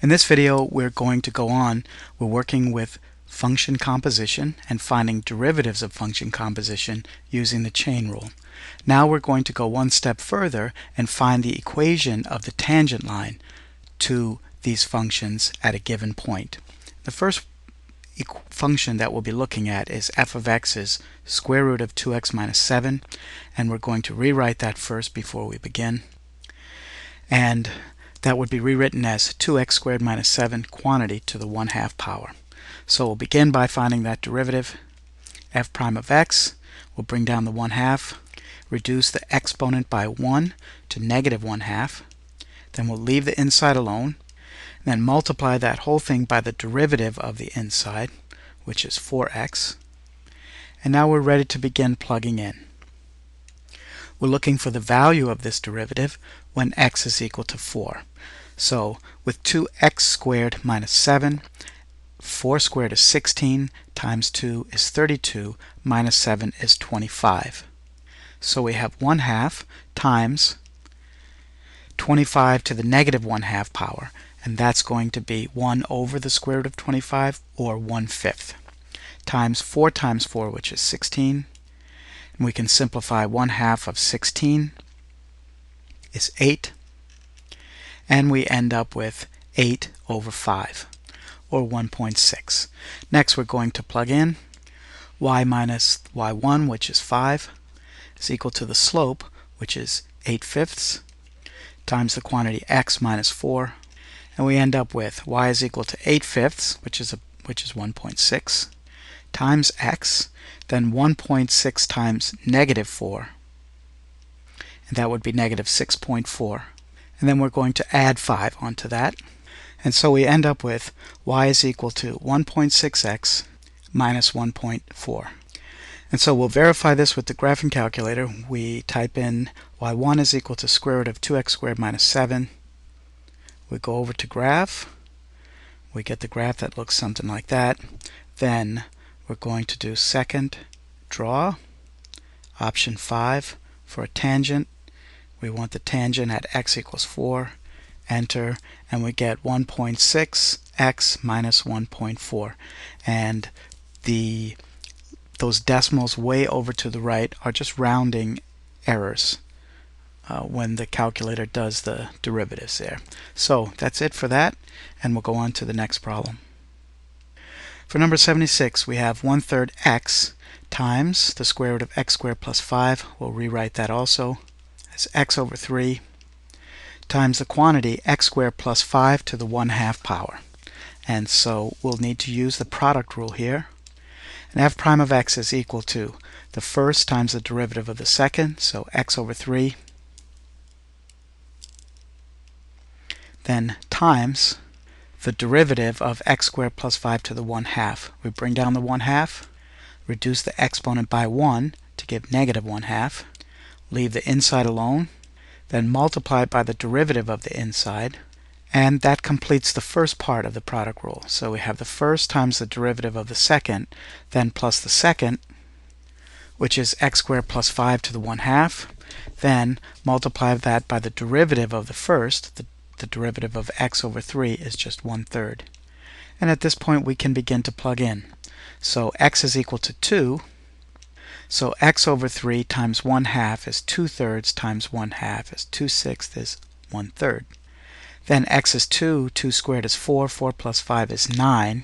In this video, we're working with function composition and finding derivatives of function composition using the chain rule. Now we're going to go one step further and find the equation of the tangent line to these functions at a given point. The first function that we'll be looking at is f of x is square root of 2x minus 7, and we're going to rewrite that first before we begin. And that would be rewritten as 2x squared minus 7 quantity to the 1/2 power. So we'll begin by finding that derivative. F prime of x will bring down the 1/2, reduce the exponent by 1 to negative 1/2. Then we'll leave the inside alone, then multiply that whole thing by the derivative of the inside, which is 4x. And now we're ready to begin plugging in. We're looking for the value of this derivative when x is equal to 4. So with 2x squared minus 7, 4 squared is 16, times 2 is 32, minus 7 is 25. So we have 1/2 times 25 to the negative 1/2 power, and that's going to be 1 over the square root of 25, or 1/5, times 4 times 4, which is 16. And we can simplify 1/2 of 16 is 8, and we end up with 8 over 5, or 1.6. Next we're going to plug in y minus y1, which is 5, is equal to the slope, which is 8/5, times the quantity x minus 4, and we end up with y is equal to 8/5, which is 1.6, times x, then 1.6 times negative 4, and that would be negative 6.4. And then we're going to add 5 onto that. And so we end up with y is equal to 1.6x minus 1.4. And so we'll verify this with the graphing calculator. We type in y1 is equal to square root of 2x squared minus 7. We go over to graph. We get the graph that looks something like that. Then we're going to do second draw, option 5 for a tangent. We want the tangent at x equals 4, enter, and we get 1.6x minus 1.4. And those decimals way over to the right are just rounding errors when the calculator does the derivatives there. So that's it for that, and we'll go on to the next problem. For number 76, we have 1/3 x times the square root of x squared plus 5. We'll rewrite that also as x over 3 times the quantity x squared plus 5 to the 1/2 power. And so we'll need to use the product rule here. And f prime of x is equal to the first times the derivative of the second, so x over 3, then times the derivative of x squared plus 5 to the 1/2. We bring down the 1/2, reduce the exponent by 1 to give negative 1/2, leave the inside alone, then multiply it by the derivative of the inside, and that completes the first part of the product rule. So we have the first times the derivative of the second, then plus the second, which is x squared plus 5 to the 1/2, then multiply that by the derivative of the first. The derivative of x over 3 is just 1/3. And at this point we can begin to plug in. So x is equal to 2. So x over 3 times 1/2 is 2/3 times 1/2 is 2/6 is 1/3. Then x is 2, 2 squared is 4, 4 plus 5 is 9,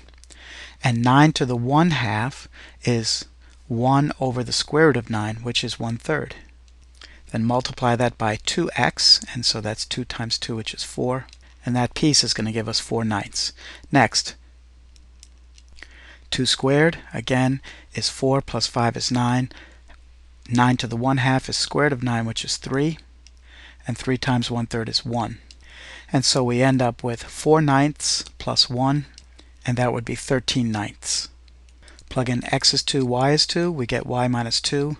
and 9 to the 1/2 is 1 over the square root of 9, which is 1/3. Then multiply that by 2x, and so that's 2 times 2, which is 4, and that piece is going to give us 4/9. Next, 2 squared, again, is 4 plus 5 is 9. 9 to the 1/2 is square root of 9, which is 3, and 3 times 1/3 is 1. And so we end up with 4/9 plus 1, and that would be 13/9. Plug in x is 2, y is 2, we get y minus 2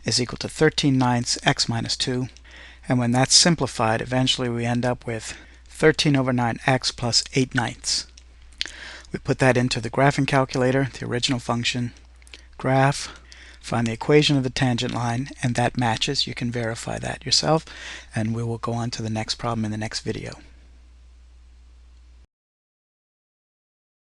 is equal to 13/9 x minus 2, and when that's simplified, eventually we end up with 13 over 9x plus 8/9. We put that into the graphing calculator, the original function, graph, find the equation of the tangent line, and that matches. You can verify that yourself, and we will go on to the next problem in the next video.